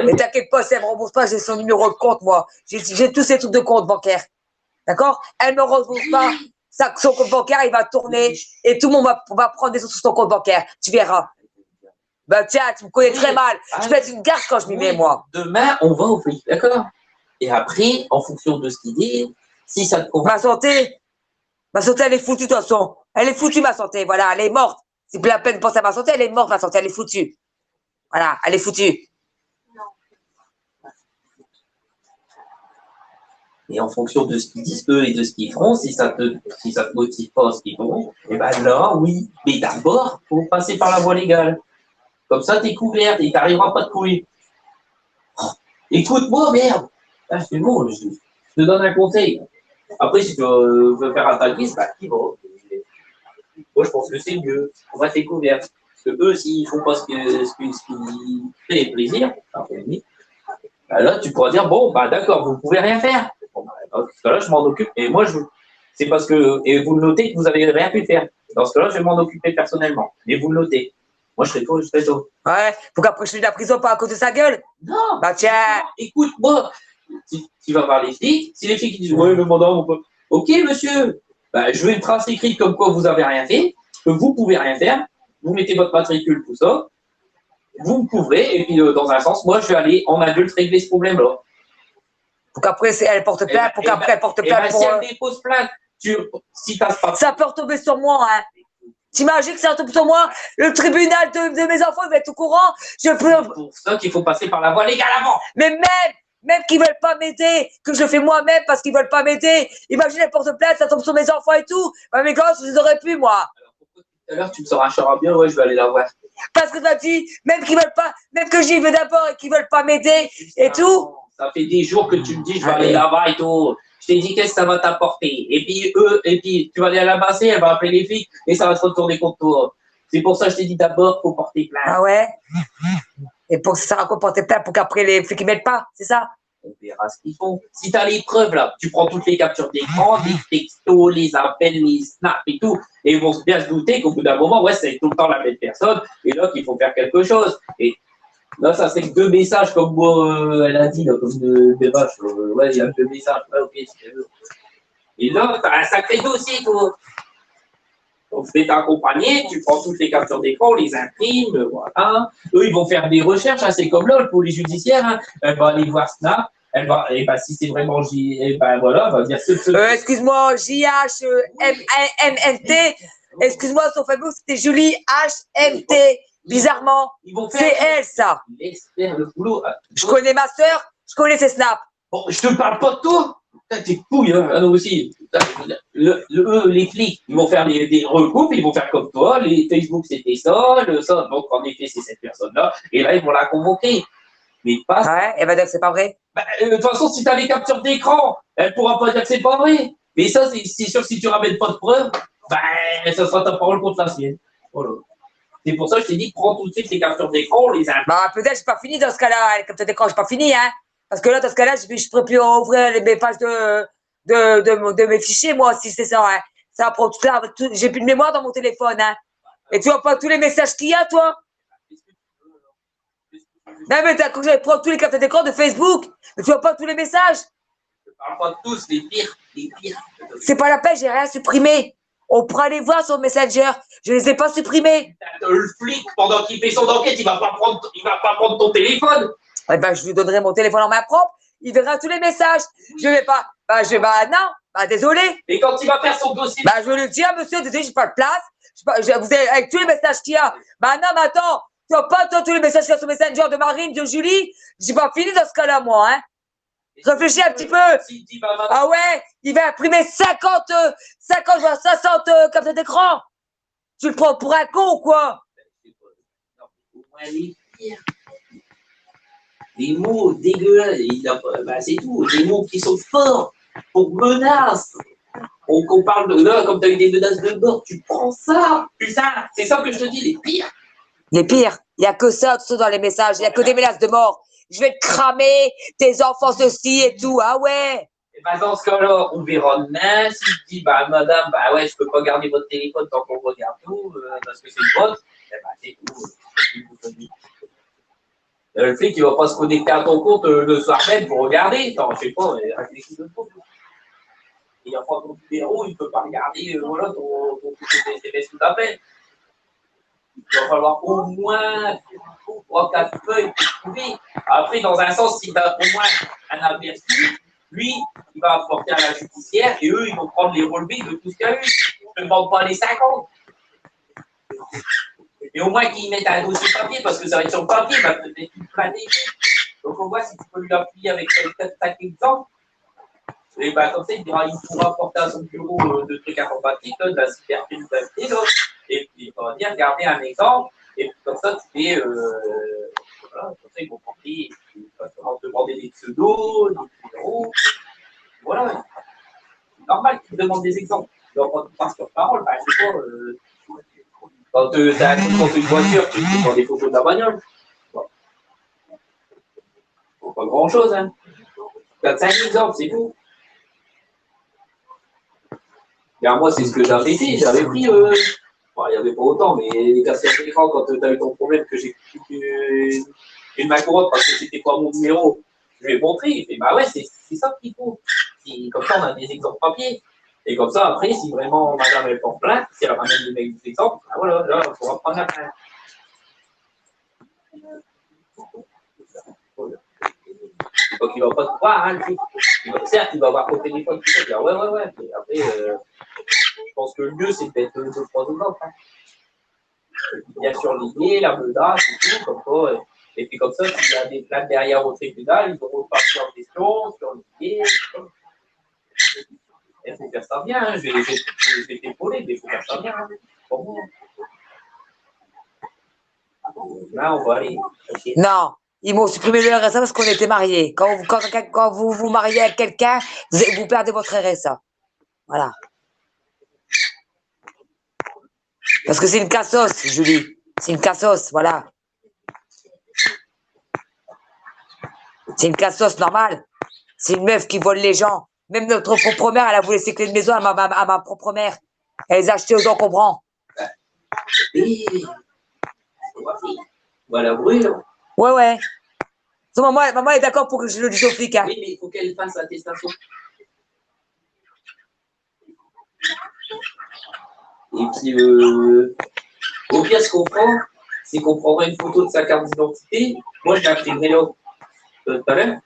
S1: Mais t'inquiète pas, si elle me rembourse pas, j'ai son numéro de compte, moi. J'ai tous ces trucs de compte bancaire. D'accord? Elle me rembourse pas. Son compte bancaire, il va tourner et tout le monde va prendre des sous sur son compte bancaire. Tu verras. Ben tiens, tu me connais très mal. Je peux être une garce quand je m'y mets, moi.
S2: Demain, on va au flic, d'accord? Et après, en fonction de ce qu'il dit, si ça te convient.
S1: Ma santé, elle est foutue, de toute façon. Elle est foutue, ma santé. Voilà, elle est morte. C'est plus la peine de penser à ma santé, elle est morte, ma santé, elle est foutue. Voilà, elle est foutue.
S2: Et en fonction de ce qu'ils disent eux et de ce qu'ils feront, si ça te motive pas ce qu'ils feront, et ben là, oui. Mais d'abord, il faut passer par la voie légale. Comme ça, tu es couvert et tu n'arriveras pas de couler. Oh, écoute-moi, merde. Ah, c'est bon, je te donne un conseil. Après, si tu veux faire attaquer, c'est pas qui va. Moi, je pense que c'est mieux. On va découvrir. Parce que eux, s'ils font pas ce qui fait plaisir, bah là, tu pourras dire, bon, bah d'accord, vous ne pouvez rien faire. Bon, bah, dans ce cas-là, je m'en occupe. Et moi, c'est parce que, et vous le notez que vous n'avez rien pu faire. Dans ce cas-là, je vais m'en occuper personnellement. Mais vous le notez. Moi, je serai tôt.
S1: Ouais, faut qu'après je suis de la prison pas à cause de sa gueule.
S2: Non.
S1: Bah tiens.
S2: Écoute-moi. Tu vas voir les flics. Si les flics disent, oui, mais madame, on peut. Ok, monsieur. Bah, je veux une trace écrite comme quoi vous n'avez rien fait, que vous pouvez rien faire. Vous mettez votre matricule, tout ça. Vous me couvrez. Et puis, dans un sens, moi, je vais aller en adulte régler ce problème-là.
S1: Pour qu'après, elle porte plainte, pour qu'après, elle porte plainte pour...
S2: Si elle dépose plainte, si t'as pas...
S1: Ça peut retomber sur moi, hein. T'imagines que ça retombe sur moi? Le tribunal de mes enfants, il va être au courant. Je peux...
S2: C'est pour ça qu'il faut passer par la voie légale avant.
S1: Mais même qu'ils veulent pas m'aider, que je le fais moi-même parce qu'ils veulent pas m'aider. Imagine, elle porte plainte, ça tombe sur mes enfants et tout. Bah, mes gosses, je les aurais pu, moi.
S2: Alors, pourquoi tout à l'heure, tu me sors un charabia? Ouais, je vais aller la voir.
S1: Parce que t'as dit, même qu'ils veulent pas, même que j'y vais d'abord et qu'ils veulent pas m'aider et tout.
S2: Ça fait des jours que tu me dis, je vais aller là-bas et tout. Je t'ai dit, qu'est-ce que ça va t'apporter? Et puis tu vas aller à la bassée, elle va appeler les flics et ça va se retourner contre toi. C'est pour ça que je t'ai dit d'abord, faut porter plainte.
S1: Ah ouais? Et pour que ça raconte porter plainte pour qu'après les flics ne m'aident pas, c'est ça?
S2: On verra ce qu'ils font. Si tu as les preuves là, tu prends toutes les captures d'écran, les textos, les appels, les snaps et tout, et ils vont bien se douter qu'au bout d'un moment, ouais, c'est tout le temps la même personne, et là qu'il faut faire quelque chose. Et Là, ça serait que 2 messages, comme moi, elle a dit, là, comme des vaches. Ouais, il y a 2 messages. Ouais, ok, si tu veux. Et là, t'as un sacré dossier, toi. Donc, tu es accompagné, tu prends toutes les captures d'écran, les imprimes, voilà. Eux, ils vont faire des recherches, hein, c'est comme là, le police judiciaire, hein. Elle va aller voir Snap, elle va, et ben, si c'est vraiment voilà, elle va dire
S1: excuse-moi, JHMNT, excuse-moi, son Facebook, c'était Julie HMT, bizarrement. C'est elle, ça.
S2: Le boulot.
S1: Je connais ma soeur, je connais ses snaps.
S2: Bon, je te parle pas de toi. T'es couilles, hein, nous aussi. Les flics, ils vont faire des recoupes, ils vont faire comme toi, les Facebook c'était ça, ça, donc en effet c'est cette personne-là, et là ils vont la convoquer. Mais pas.
S1: Ouais, elle va dire que c'est pas vrai.
S2: De toute façon, si tu as les captures d'écran, elle pourra pas dire que c'est pas vrai. Mais ça, c'est sûr que si tu ramènes pas de preuves, ça sera ta parole contre la sienne. Voilà. C'est pour ça que je t'ai dit, prends tout de suite les captures d'écran, les imprimes.
S1: Bah peut-être j'ai pas fini dans ce cas-là, les captures d'écran, j'ai pas fini, hein. Parce que là, dans ce cas-là, je pourrais plus ouvrir mes pages de mes fichiers, moi, si c'est ça, hein. Ça prend tout là, j'ai plus de mémoire dans mon téléphone, hein. Et tu vois pas tous les messages qu'il y a, toi? Non, mais t'as cru que j'allais prendre tous les captures d'écran de Facebook, mais tu vois pas tous les messages?
S2: Je parle pas de tous, les pires, les pires.
S1: C'est pas la peine, j'ai rien supprimé. On pourra aller voir sur Messenger. Je les ai pas supprimés.
S2: Le flic, pendant qu'il fait son enquête, il va pas prendre ton téléphone.
S1: Eh ben, je lui donnerai mon téléphone en main propre. Il verra tous les messages. Je vais pas. Non. Désolé.
S2: Et quand il va faire son dossier.
S1: Je vais lui dire, monsieur, désolé, j'ai pas de place. Vous avez, avec tous les messages qu'il y a. Non, mais attends. Tu vois pas, toi, tous les messages qu'il y a sur Messenger de Marine, de Julie. J'ai pas fini dans ce cas-là, moi, hein. Réfléchis un petit peu. Ah ouais, il va imprimer 50 voire 60 captures d'écran. Tu le prends pour un con ou quoi?
S2: Au moins les pires. Des mots dégueulasses, c'est tout. Des mots qui sont forts pour menaces. On parle de là, comme tu as eu des menaces de mort, tu prends ça. Putain, c'est ça que je te dis, les pires.
S1: Les pires, il n'y a que ça, tout ça dans les messages. Il n'y a que des menaces de mort. Je vais te cramer, tes enfants ceci et tout. Ah ouais.
S2: Et dans ce cas-là, on verra demain. Si tu dis, madame, ouais, je peux pas garder votre téléphone tant qu'on regarde tout, parce que c'est le vote, c'est tout. Le flic, il va pas se connecter à ton compte le soir même pour regarder. Attends, je sais pas, avec les coups de compte. Il n'y a pas ton numéro, il peut pas regarder, voilà, ton SMS tout à fait. Il va falloir au moins 3-4 feuilles pour trouver. Après, dans un sens, si tu as au moins un aperçu, lui, il va apporter à la judiciaire et eux, ils vont prendre les relevés de tout ce qu'il y a eu. Je ne demande pas les 50. Et au moins qu'ils mettent un dossier papier, parce que ça va être sur papier, il va te mettre une planète. Donc on voit si tu peux lui appuyer avec 4 exemples. Et comme ça, il pourra apporter à son bureau de trucs informatiques, de la cybercriminalité, et puis il va dire, garder un exemple, et puis comme ça, tu fais, voilà, comme ça, ils vont porter, ils vont te demander des pseudos, des numéros, voilà. C'est normal qu'ils te demandent des exemples. Tu ne dois pas te faire sur parole, je sais pas, quand tu as un compte contre une voiture, tu prends des photos de la bagnole. Bon. Pas grand-chose, hein. Tu as 5 exemples, c'est tout. Et moi, c'est ce que j'avais fait. J'avais pris, il n'y avait pas autant, mais les captures d'écran, quand tu as eu ton problème, que j'ai pris une main courante parce que c'était pas mon numéro, je lui ai montré. Il fait, ouais, c'est ça qu'il faut. Comme ça, on a des exemples papier. Et comme ça, après, si vraiment madame elle porte plainte, si elle ramène des exemples, voilà, là, on pourra prendre la plainte. Donc, il ne va pas te croire, hein, certes, il va avoir ton téléphone, tout ça, il va dire, ouais. Et après, je pense que le mieux, c'est d'être 2-3 exemples. Hein. Bien surligné, la menace et tout, comme ça. Et puis, comme ça, s'il y a des plaintes derrière au tribunal, ils auront pas en question, surligné. Il faut faire ça bien, hein. Je vais t'épauler, mais il faut faire ça bien. Hein. Bon. Là, on va aller. Okay.
S1: Non, ils m'ont supprimé le RSA parce qu'on était mariés. Quand vous vous mariez avec quelqu'un, vous perdez votre RSA. Voilà. Parce que c'est une cassos, Julie. C'est une cassos, voilà. C'est une cassos normale. C'est une meuf qui vole les gens. Même notre propre mère, elle a voulu ses clés de maison à ma propre mère. Elle les a achetées aux encombrants.
S2: Voilà, brûle.
S1: Ouais, ouais. Maman est d'accord pour que je le dise au flic. Hein.
S2: Oui, mais il faut qu'elle fasse l'attestation. Et puis, au pire, ce qu'on fera, c'est qu'on prendra une photo de sa carte d'identité. Moi, je l'imprimerai là, tout à l'heure,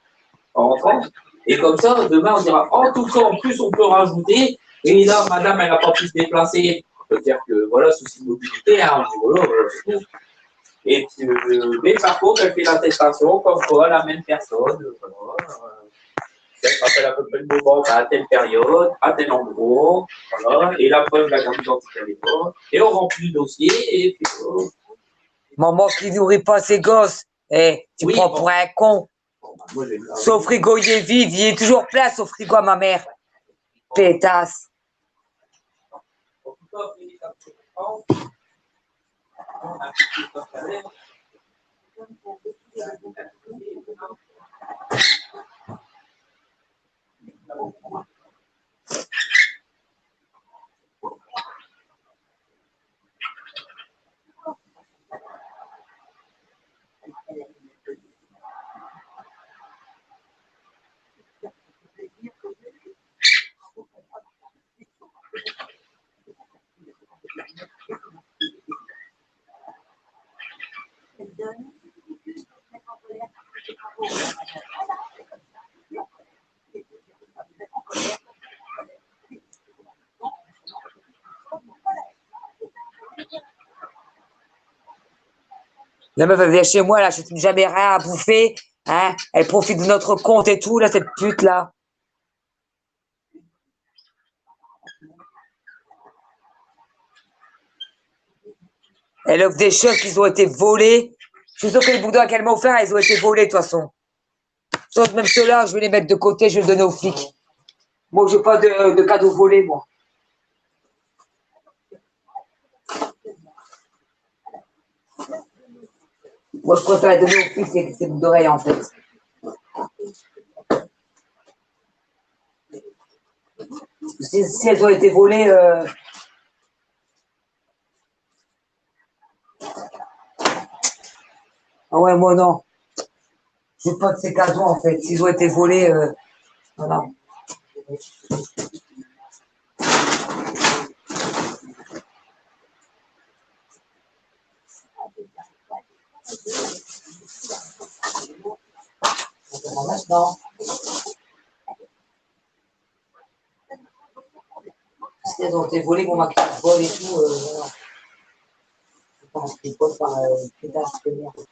S2: en rentrant. Et comme ça, demain, on dira, oh, tout ça, en plus, on peut rajouter. Et là, madame, elle n'a pas pu se déplacer. On peut dire que, voilà, souci de mobilité, hein, on dit, voilà, c'est tout. Et puis, mais par contre, elle fait l'attestation comme quoi la même personne, voilà, elle se rappelle à peu près le moment, à telle période, à tel endroit, voilà, et la preuve de la carte d'identité à l'époque, et on remplit le dossier, et puis voilà.
S1: Maman qui nourrit pas ses gosses. Eh, tu
S2: Oui,
S1: prends
S2: bon.
S1: pour un con.
S2: Moi,
S1: Son frigo, il est vide. Il est toujours plein, son frigo à ma mère. Pétasse. La meuf, elle vient chez moi, là, je ne jamais rien à bouffer. Hein? Elle profite de notre compte et tout, là, cette pute, là. Elle offre des choses qui ont été volées. Je suis sûr que les boudins qu'elle m'a offert, ils ont été volés, de toute façon. Sauf même ceux-là, je vais les mettre de côté, je vais les donner aux flics. Moi, je n'ai pas de cadeaux volés, moi. Moi, je préfère les donner aux flics, ces boucles d'oreilles, en fait. Si elles ont été volées, ah ouais, moi non. Je veux pas de ces cadeaux en fait. S'ils ont été volés, voilà. Maintenant, si elles ont été volées, mon maquillage vol et tout, voilà. Je pense qu'il faut par pétasse de merde.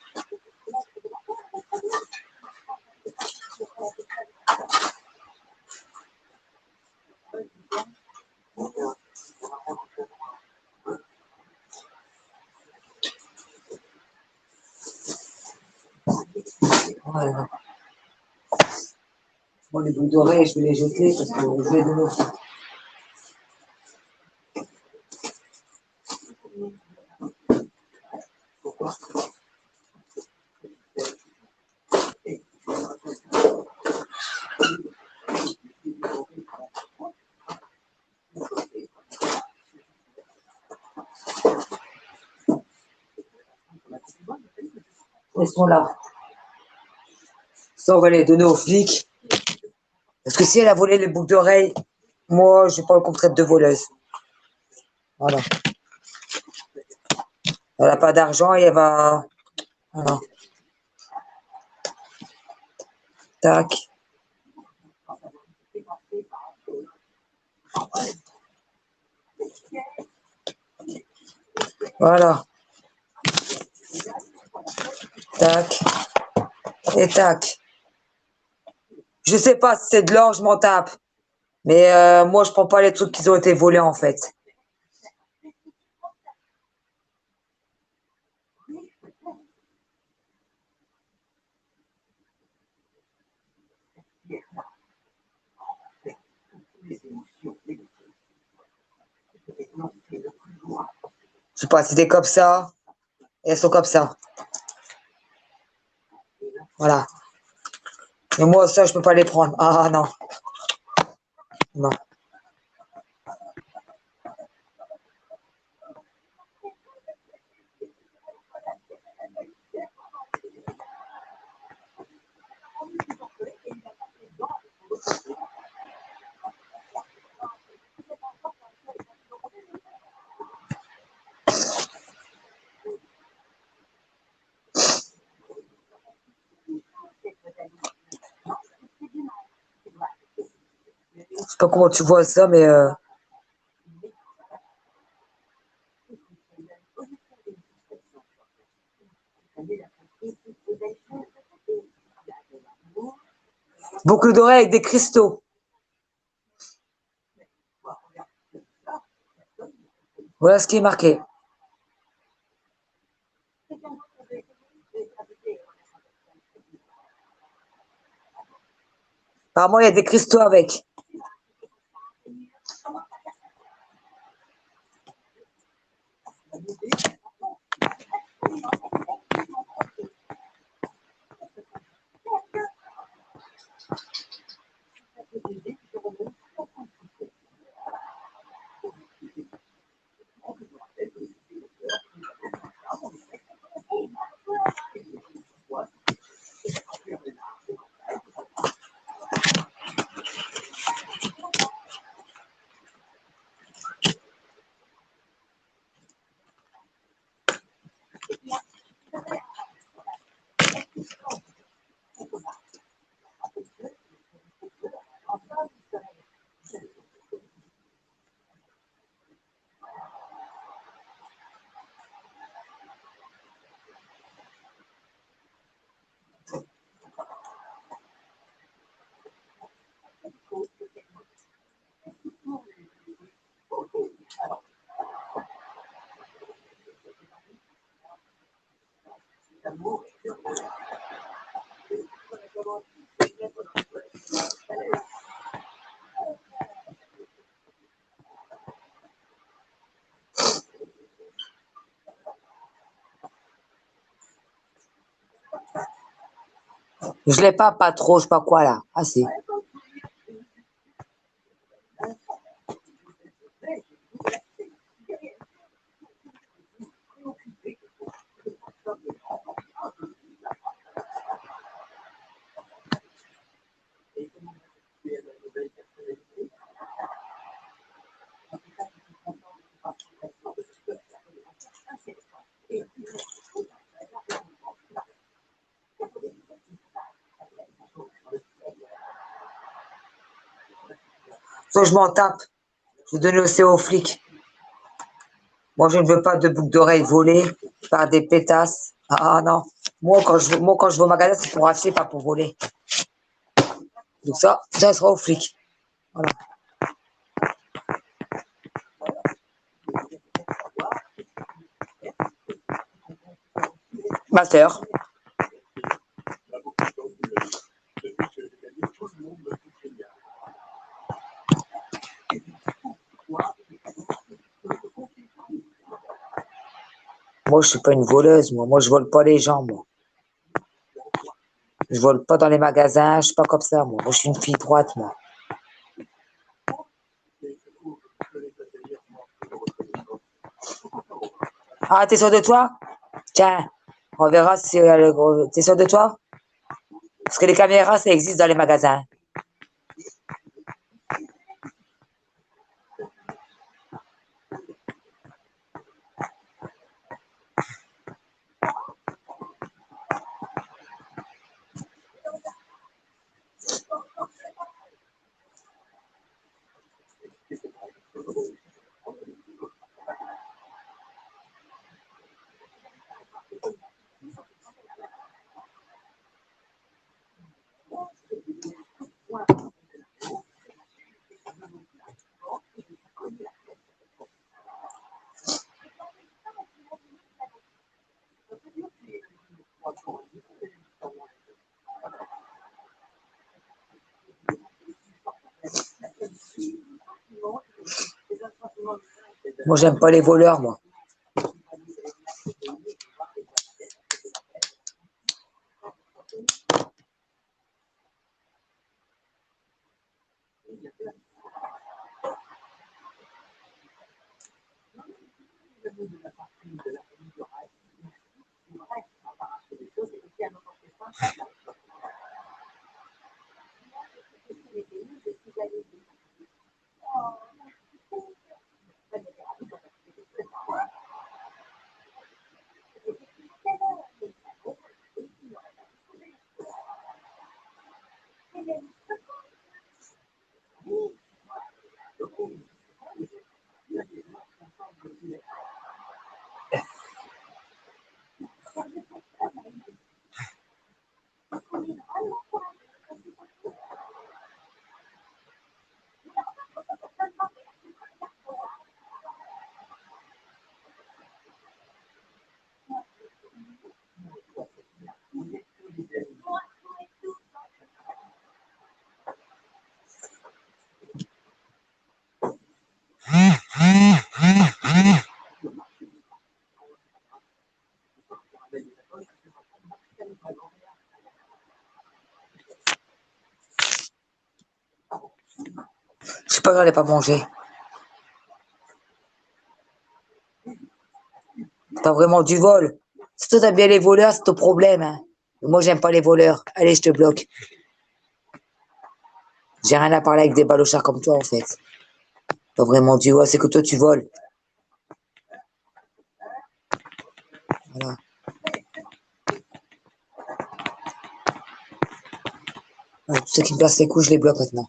S1: Voilà. Bon, les boucles d'oreilles, je vais les jeter parce que je vais donner aux flics. Pourquoi? Elles sont là. Ça, on va les donner aux flics. Parce que si elle a volé les boucles d'oreilles, moi, je vais pas le traite de voleuse. Voilà. Elle n'a pas d'argent et elle va. Voilà. Tac. Voilà. Tac. Et tac. Je sais pas si c'est de l'or, je m'en tape. Mais moi, je prends pas les trucs qui ont été volés, en fait. Je sais pas, c'était comme ça. Et elles sont comme ça. Voilà. Mais moi, ça, je peux pas les prendre. Ah non. Non. pas comment tu vois ça, mais boucle d'oreille avec des cristaux. Voilà ce qui est marqué. Apparemment, il y a des cristaux avec. Je l'ai pas trop, je sais pas quoi là. Ah si. Faut que je m'en tape. Je vais donner aussi aux flics. Moi, je ne veux pas de boucles d'oreilles volées par des pétasses. Ah non. Moi, quand je vais au magasin, c'est pour acheter, pas pour voler. Donc ça sera aux flics. Voilà. Ma sœur. Moi, je suis pas une voleuse, moi. Moi, je vole pas les gens, moi. Je vole pas dans les magasins, je suis pas comme ça, moi. Moi, je suis une fille droite, moi. Ah, t'es sûr de toi? Tiens, on verra si t'es sûr de toi? Parce que les caméras, ça existe dans les magasins. Moi, j'aime pas les voleurs, moi. fois que j'en ai pas mangé. T'as vraiment du vol. Si toi t'aimes bien les voleurs, c'est ton problème. Hein. Moi, j'aime pas les voleurs. Allez, je te bloque. J'ai rien à parler avec des balochards comme toi, en fait. T'as vraiment du vol, c'est que toi, tu voles. Voilà. Ouais, tous ceux qui me cassent les couilles, je les bloque maintenant.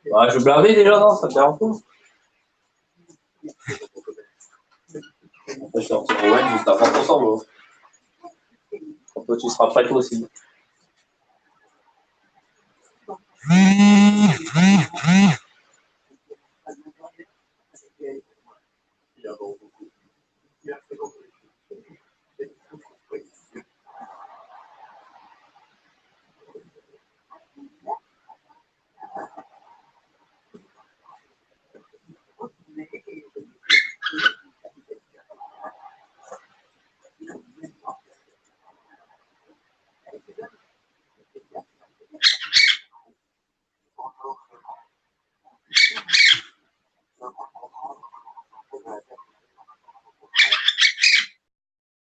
S2: Ouais, je vais blaver déjà, non? Ça te dérange pas? Je suis sorti pour Wayne juste à 30%, moi. Toi, tu seras prêt toi aussi.